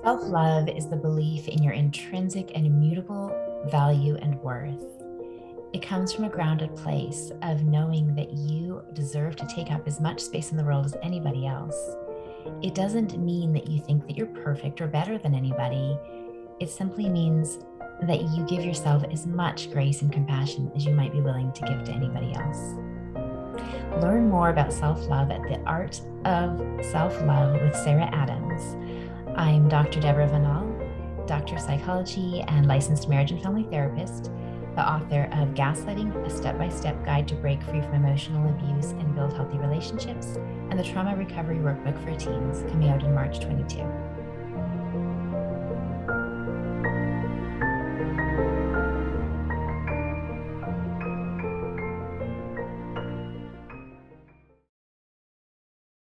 Self-love is the belief in your intrinsic and immutable value and worth. It comes from a grounded place of knowing that you deserve to take up as much space in the world as anybody else. It doesn't mean that you think that you're perfect or better than anybody. It simply means that you give yourself as much grace and compassion as you might be willing to give to anybody else. Learn more about self-love at The Art of Self-Love with Sarah Adams. I'm Dr. Deborah Vinall, doctor of psychology and licensed marriage and family therapist, the author of Gaslighting, a step-by-step guide to break free from emotional abuse and build healthy relationships, and the Trauma Recovery Workbook for Teens, coming out in March 22.